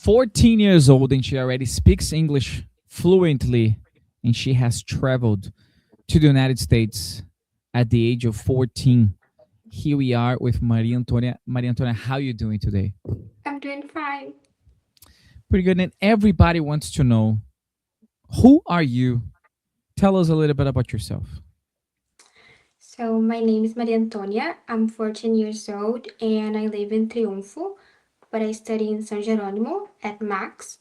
14 years old and she already speaks English fluently, and she has traveled to the United States at the age of 14. Here we are with Maria Antonia. Maria Antonia, how are you doing today? I'm doing fine. Pretty good. And everybody wants to know, who are you? Tell us a little bit about yourself. So, my name is Maria Antonia. I'm 14 years old and I live in Triunfo, but I study in San Jerónimo at Max.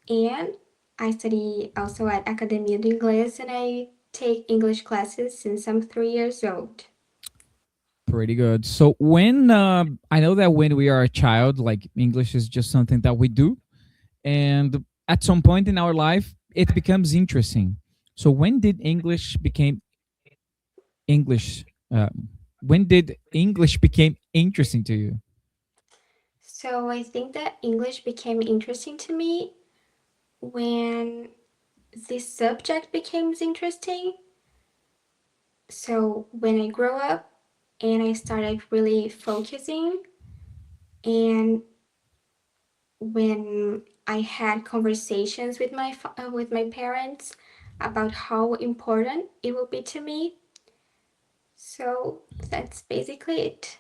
And I study also at Academia do Inglês and I take English classes since I'm 3 years old. Pretty good. So when I know that when we are a child, like English is just something that we do, and at some point in our life, it becomes interesting. So when did English became English? When did English became interesting to you? So, I think that English became interesting to me when this subject became interesting. So, when I grew up and I started really focusing and when I had conversations with my parents about how important it will be to me. So that's basically it.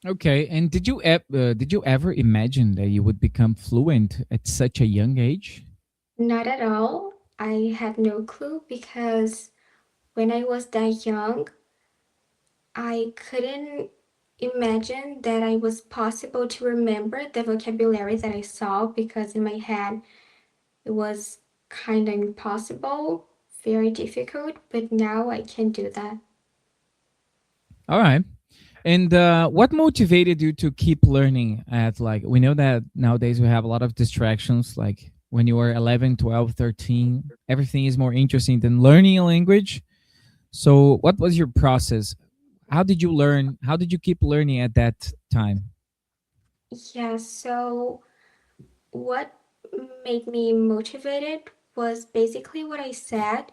Okay, and did you ever imagine that you would become fluent at such a young age? Not at all. I had no clue because when I was that young, I couldn't imagine that I was possible to remember the vocabulary that I saw because in my head it was kind of impossible, very difficult, but now I can do that. All right. And what motivated you to keep learning at, like, we know that nowadays we have a lot of distractions, like when you were 11, 12, 13, everything is more interesting than learning a language. So what was your process? How did you learn? How did you keep learning at that time? Yeah, so what made me motivated was basically what I said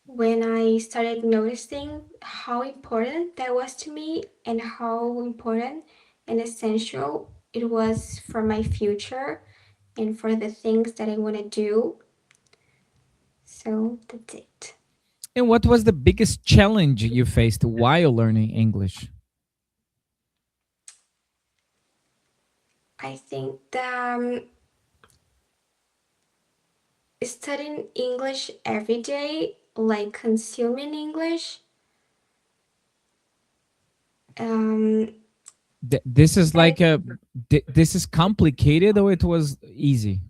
when I started noticing how important that was to me and how important and essential it was for my future and for the things that I want to do. So that's it. And what was the biggest challenge you faced while learning English? I think that studying English every day, like consuming English, um, This is that like a this is complicated, or it was easy?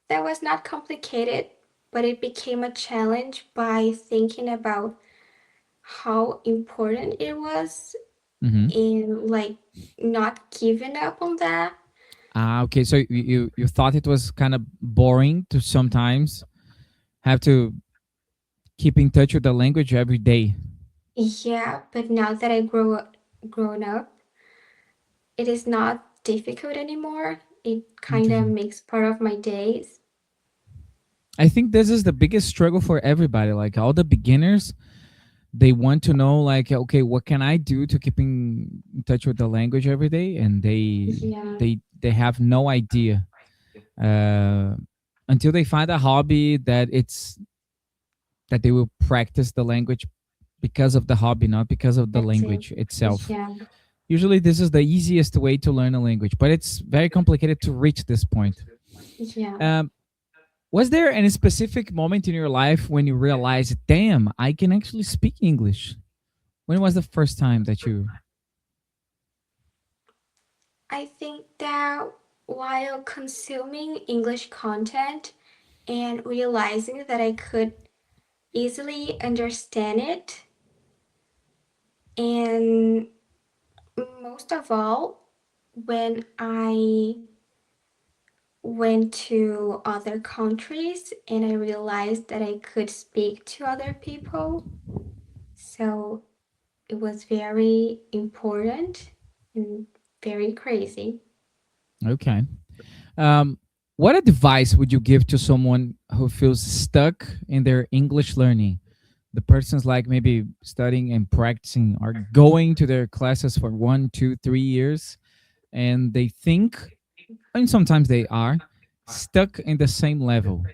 that was not complicated, but it became a challenge by thinking about how important it was Mm-hmm. and like not giving up on that. Ah, okay. So you thought it was kind of boring to sometimes have to keep in touch with the language every day. Yeah, but now that I grown up, it is not difficult anymore. It kind of Interesting. makes part of my days. I think this is the biggest struggle for everybody. Like all the beginners, they want to know, like, okay, what can I do to keep in touch with the language every day? And Yeah, they have no idea uh, until they find a hobby that they will practice the language because of the hobby, not because of the that's it. language itself. Yeah, Usually, this is the easiest way to learn a language, but it's very complicated to reach this point. yeah. Um, was there any specific moment in your life when you realized, damn, I can actually speak English? When was the first time that you? I think that while consuming English content and realizing that I could easily understand it, and most of all, when I went to other countries and I realized that I could speak to other people. So it was very important and very crazy. Okay. Um, what advice would you give to someone who feels stuck in their English learning? The person's like maybe studying and practicing or going to their classes for 1, 2, 3 years, and they think and sometimes they are, stuck in the same level.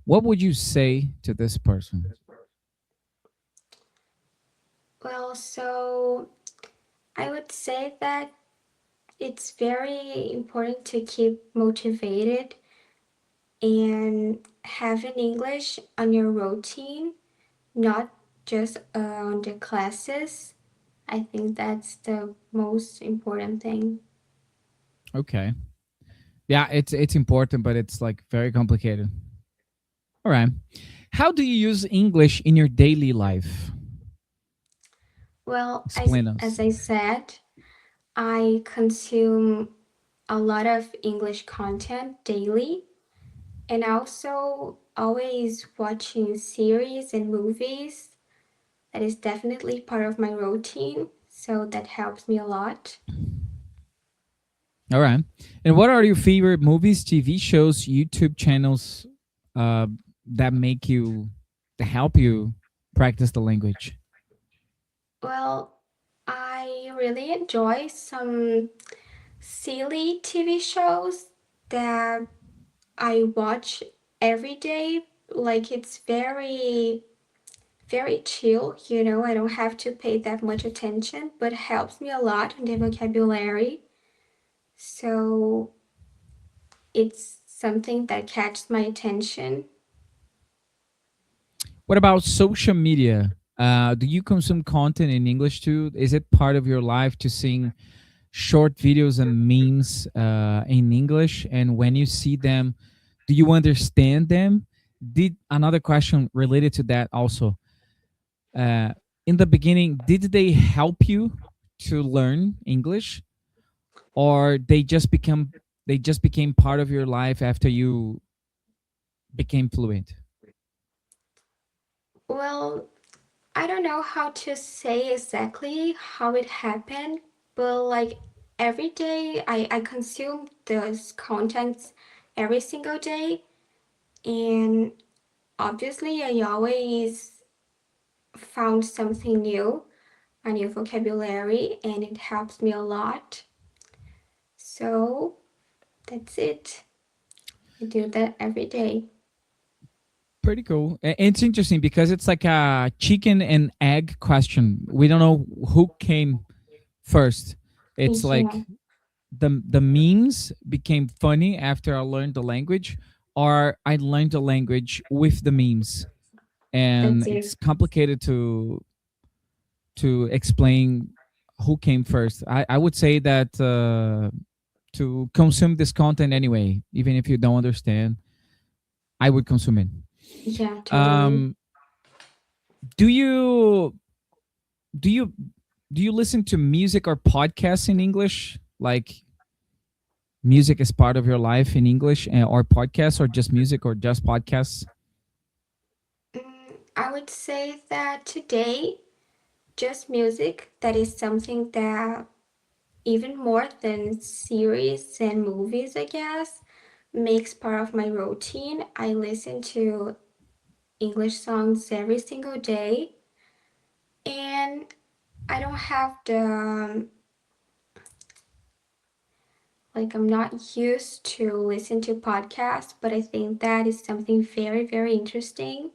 What would you say to this person? Well, so I would say that it's very important to keep motivated and having English on your routine, not just on the classes. I think that's the most important thing. Okay. Yeah, it's important, but it's like very complicated. All right. How do you use English in your daily life? Well, Explain as us. I said, I consume a lot of English content daily, and also always watching series and movies. That is definitely part of my routine, so that helps me a lot. All right. And what are your favorite movies, TV shows, YouTube channels uh, that make you, to help you practice the language? Well, I really enjoy some silly TV shows that I watch every day. Like it's very chill, I don't have to pay that much attention, but helps me a lot in the vocabulary. So it's something that catches my attention. What about social media? Do you consume content in English too? Is it part of your life to seeing short videos and memes in English? And when you see them, do you understand them? Did another question related to that also? Uh, in the beginning, did they help you to learn English, or they just became part of your life after you became fluent? Well, I don't know how to say exactly how it happened, but like every day I consume those contents every single day, and obviously I always found something new, a new vocabulary, and it helps me a lot. So that's it. I do that every day. Pretty cool. It's interesting because it's like a chicken and egg question. We don't know who came first. It's Yeah, like the memes became funny after I learned the language, or I learned the language with the memes, and that's it. it's complicated to explain who came first. I would say that to consume this content anyway, even if you don't understand, I would consume it. Yeah, totally. Um, do you do you do you listen to music or podcasts in English? Like music is part of your life in English, or podcasts, or just music, or just podcasts? I would say that today, just music, that is something that even more than series and movies, I guess, makes part of my routine. I listen to English songs every single day, and I don't have like, I'm not used to listen to podcasts, but I think that is something very, very interesting.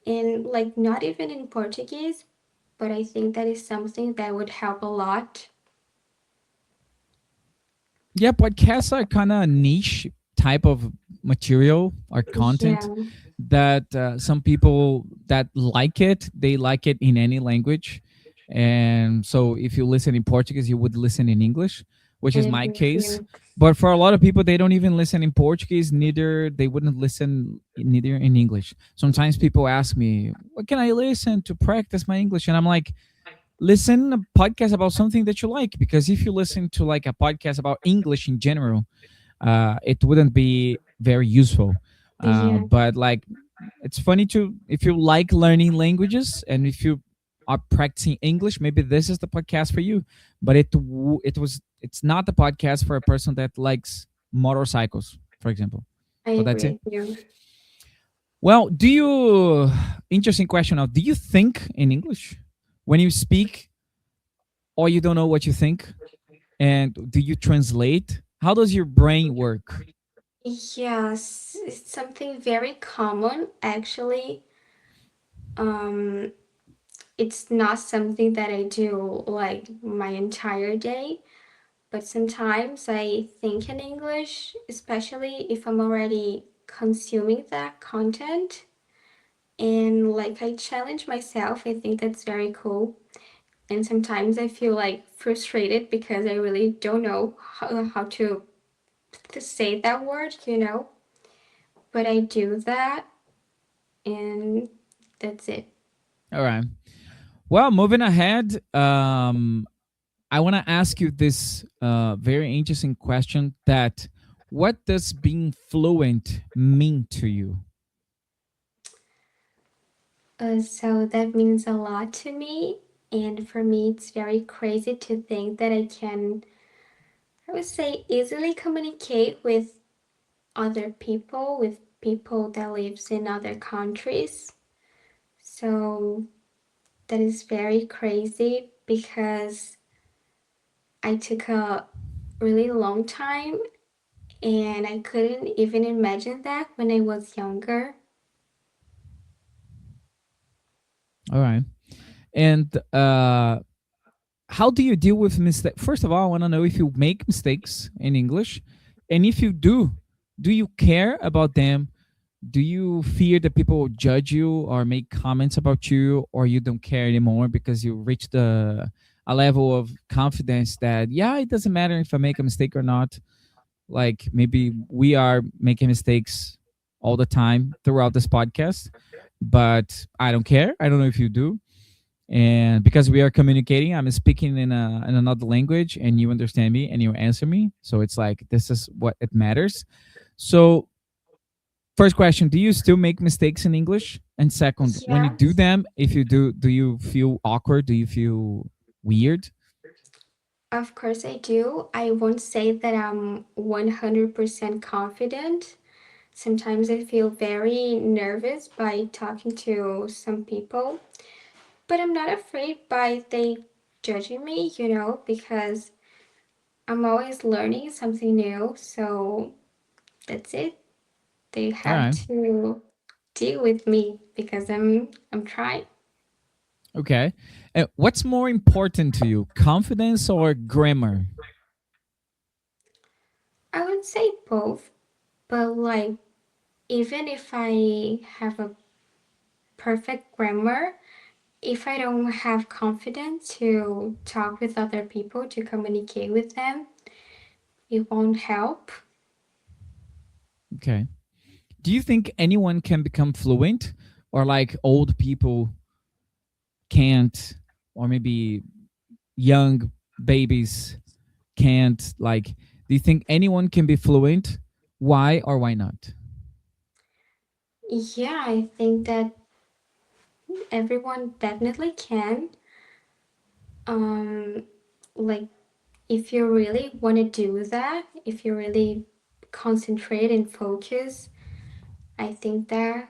And like, not even in Portuguese, but I think that is something that would help a lot. Yeah, podcasts are kind of niche type of material or content Yeah, that some people that like it, they like it in any language. And so if you listen in Portuguese, you would listen in English, which I is my agree with case. you. But for a lot of people, they don't even listen in Portuguese, neither they wouldn't listen neither in English. Sometimes people ask me, what can I listen to practice my English? And I'm like, listen a podcast about something that you like, because if you listen to like a podcast about English in general, it wouldn't be very useful. Yeah, But like, it's funny to, if you like learning languages and if you are practicing English, maybe this is the podcast for you. But it's not the podcast for a person that likes motorcycles, for example. I So that's agree it. with you. Well, do you, interesting question now, do you think in English when you speak, or you don't know what you think? And do you translate How does your brain work? Yes, it's something very common actually. Um, it's not something that I do like my entire day, but sometimes I think in English, especially if I'm already consuming that content. And like I challenge myself, I think that's very cool. And sometimes I feel like frustrated because I really don't know how to say that word. But I do that, and that's it. All right. Well, moving ahead, I want to ask you this very interesting question: that what does being fluent mean to you? So that means a lot to me. And for me, it's very crazy to think that I can, I would say, easily communicate with other people, with people that lives in other countries. So that is very crazy because I took a really long time and I couldn't even imagine that when I was younger. All right. And how do you deal with mistakes? First of all, I want to know if you make mistakes in English, and if you do you care about them? Do you fear that people will judge you or make comments about you, or you don't care anymore because you reached a level of confidence that yeah, it doesn't matter if I make a mistake or not. Like maybe we are making mistakes all the time throughout this podcast, but I don't care. I don't know if you do, and because we are communicating, I'm speaking in another language and you understand me and you answer me, so it's like this is what it matters. So first question, do you still make mistakes in English? And second, when you do Yes, them, if you do you feel awkward? Do you feel weird? of course I do. I won't say that I'm 100% confident. Sometimes I feel very nervous by talking to some people, but I'm not afraid by they judging me, because I'm always learning something new. So that's it. They All have right. to deal with me because I'm trying. Okay. What's more important to you, confidence or grammar? I would say both, but like even if I have a perfect grammar, if I don't have confidence to talk with other people, to communicate with them, it won't help. Okay. Do you think anyone can become fluent, or like old people can't, or maybe young babies can't? Like, do you think anyone can be fluent? Why or why not? Yeah, I think that everyone definitely can. Um, like if you really want to do that, if you really concentrate and focus, I think that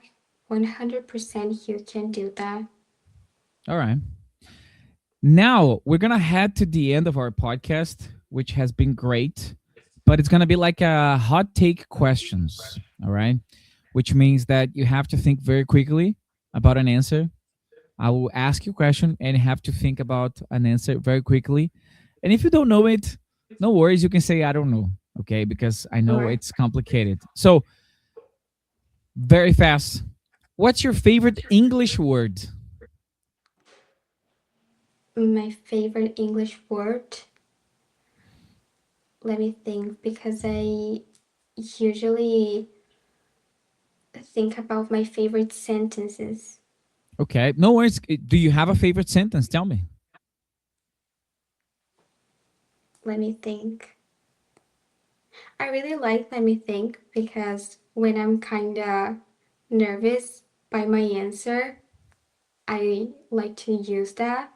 100% you can do that. All right. Now we're gonna head to the end of our podcast, which has been great, but it's gonna be like a hot take questions. All right, which means that you have to think very quickly about an answer. I will ask you a question and you have to think about an answer very quickly. And if you don't know it, no worries. You can say I don't know. Okay, because I All know right. it's complicated. So very fast. What's your favorite English word? My favorite English word, let me think, because I usually think about my favorite sentences. Okay, no worries. Do you have a favorite sentence? Tell me. Let me think. I really like let me think because when I'm kind of nervous by my answer, I like to use that.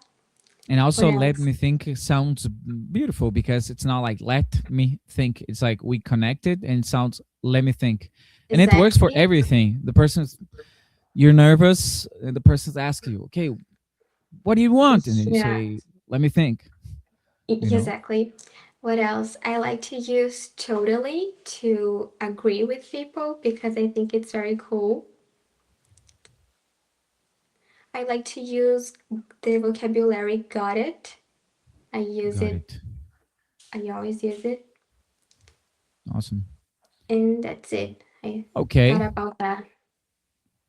And What also, let else? me think sounds beautiful because it's not like let me think. It's like we connected and it sounds let me think. And it works for Exactly. everything. The person's, you're nervous, and the person's asking you, okay, what do you want? And then you Yeah, say, let me think, you know? exactly. What else? I like to use totally to agree with people because I think it's very cool. I like to use the vocabulary got it. I use Got it, it. I always use it, Awesome. and that's it. I thought Okay. about that.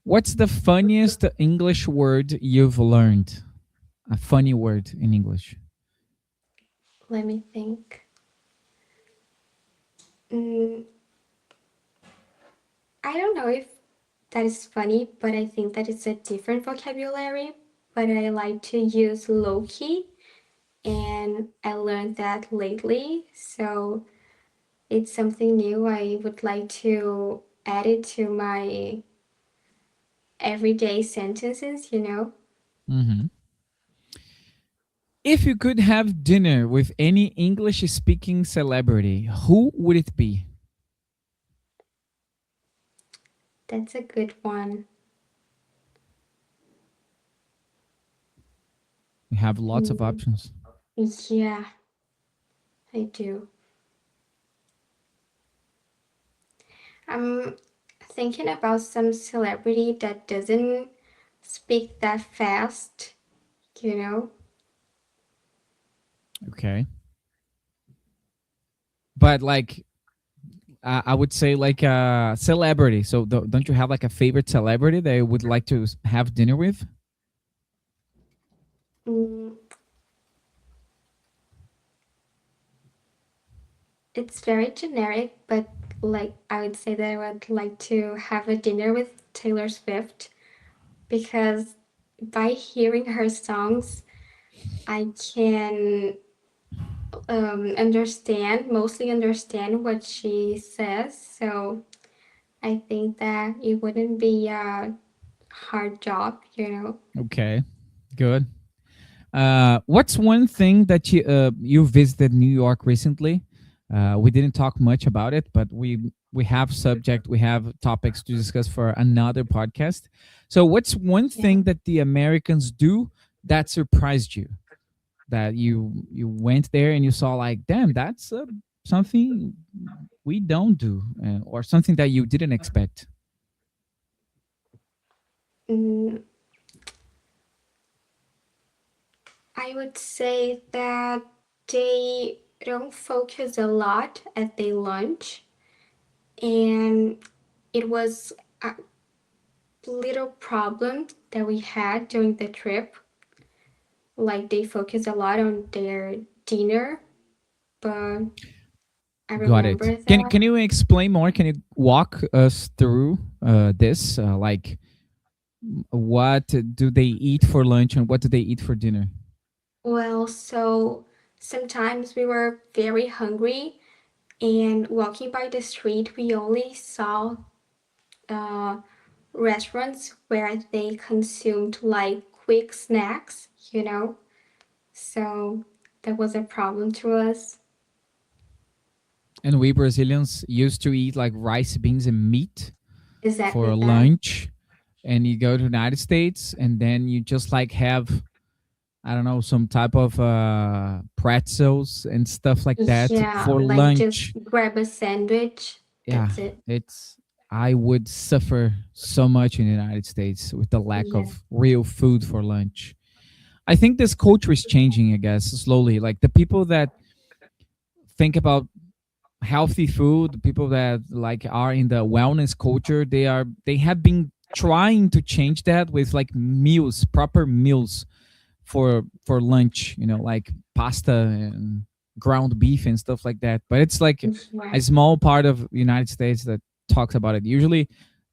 What's the funniest English word you've learned? A funny word in English. Let me think. Mm, I don't know if that is funny, but I think that it's a different vocabulary. But I like to use low key, and I learned that lately. So it's something new. I would like to add it to my everyday sentences. Hmm. If you could have dinner with any English speaking celebrity, who would it be? That's a good one. We have lots of Mm, options. yeah, I do. I'm thinking about some celebrity that doesn't speak that fast, you know? Okay. But like, I would say like a celebrity. So don't you have like a favorite celebrity that you would like to have dinner with? Mm, it's very generic, but like I would say that I would like to have a dinner with Taylor Swift because by hearing her songs, I can mostly understand what she says. So I think that it wouldn't be a hard job. Okay, good. What's one thing that you visited New York recently? We didn't talk much about it, but we have topics to discuss for another podcast. So, what's one Yeah. thing that the Americans do that surprised you? That you went there and you saw like, damn, that's something we don't do, or something that you didn't expect. Mm, I would say that they don't focus a lot at their lunch, and it was a little problem that we had during the trip. Like they focus a lot on their dinner, but I Got it. remember Can that. you explain more? Can you walk us through this? Like, what do they eat for lunch and what do they eat for dinner? Well, so sometimes we were very hungry, and walking by the street, we only saw uh, restaurants where they consumed like quick snacks. So that was a problem to us. And we Brazilians used to eat like rice, beans, and meat Exactly for that. lunch. And you go to the United States, and then you just like have, I don't know, some type of pretzels and stuff like that Yeah, for like just lunch. grab a sandwich. Yeah, That's it. it's, I would suffer so much in the United States with the lack Yeah, of real food for lunch. I think this culture is changing, I guess, slowly. Like the people that think about healthy food, the people that like are in the wellness culture, they have been trying to change that with like meals, proper meals for lunch, like pasta and ground beef and stuff like that. But it's like yeah, a small part of the United States that talks about it. Usually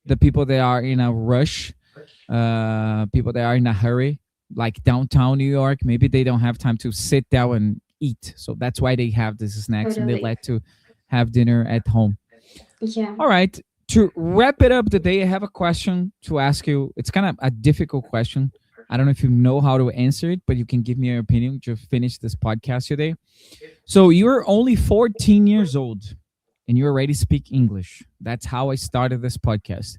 the people that are in a rush, people that are in a hurry, like downtown New York, maybe they don't have time to sit down and eat. So that's why they have these snacks and they totally. like to have dinner at home. Yeah. All right. To wrap it up today, I have a question to ask you. It's kind of a difficult question. I don't know if you know how to answer it, but you can give me your opinion to finish this podcast today. So you're only 14 years old and you already speak English. That's how I started this podcast.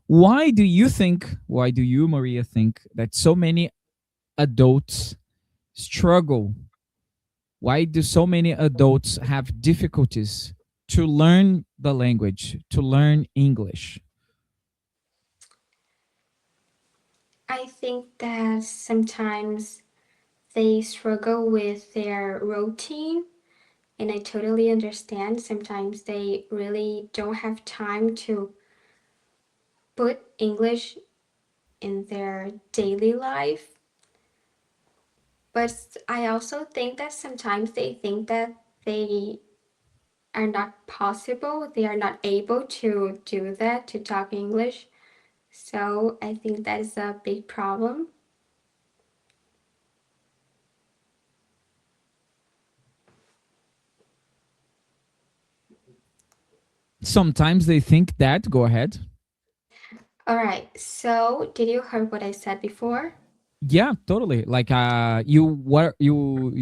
Why do you, Maria, think that so many adults struggle Why do so many adults have difficulties to learn the language, to learn English? I think that sometimes they struggle with their routine, and I totally understand. Sometimes they really don't have time to put English in their daily life. But I also think that sometimes they think that they are not possible, they are not able to do that, to talk English. So I think that is a big problem. Sometimes they think that. Go ahead. All right. So did you heard what I said before? Yeah, totally. Like you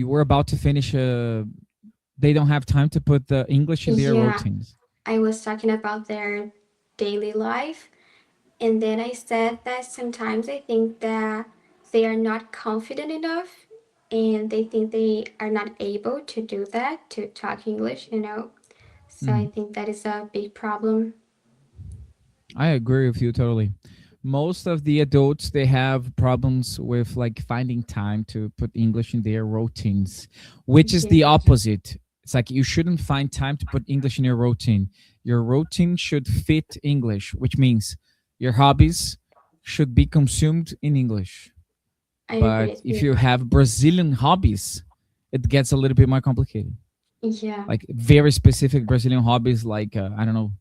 were about to finish. They don't have time to put the English in their Yeah, routines. I was talking about their daily life. And then I said that sometimes I think that they are not confident enough and they think they are not able to do that, to talk English. So I Mhm. think that is a big problem. I agree with you totally. Most of the adults they have problems with like finding time to put English in their routines, which is the Yeah, opposite. It's like you shouldn't find time to put English in your routine. Your routine should fit English, which means your hobbies should be consumed in English. I agree But with if you. you have Brazilian hobbies, it gets a little bit more complicated. Yeah, Like very specific Brazilian hobbies, like I don't know,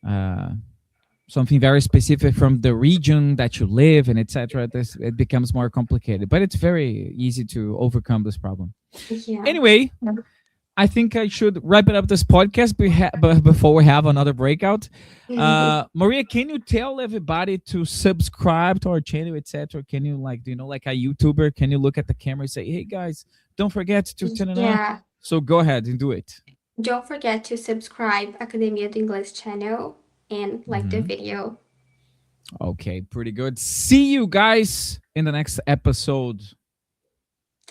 uh, something very specific from the region that you live in, etc. This it becomes more complicated, but it's very easy to overcome this problem. yeah. Anyway, I think I should wrap it up this podcast before we have another breakout. Maria, can you tell everybody to subscribe to our channel, etc.? Can you like, do you know, like a YouTuber? Can you look at the camera and say, "Hey guys, don't forget to turn it on"? Yeah, So go ahead and do it. don't forget to subscribe Academia do Inglês channel and like the Mhm. video. Okay, pretty good. See you guys in the next episode.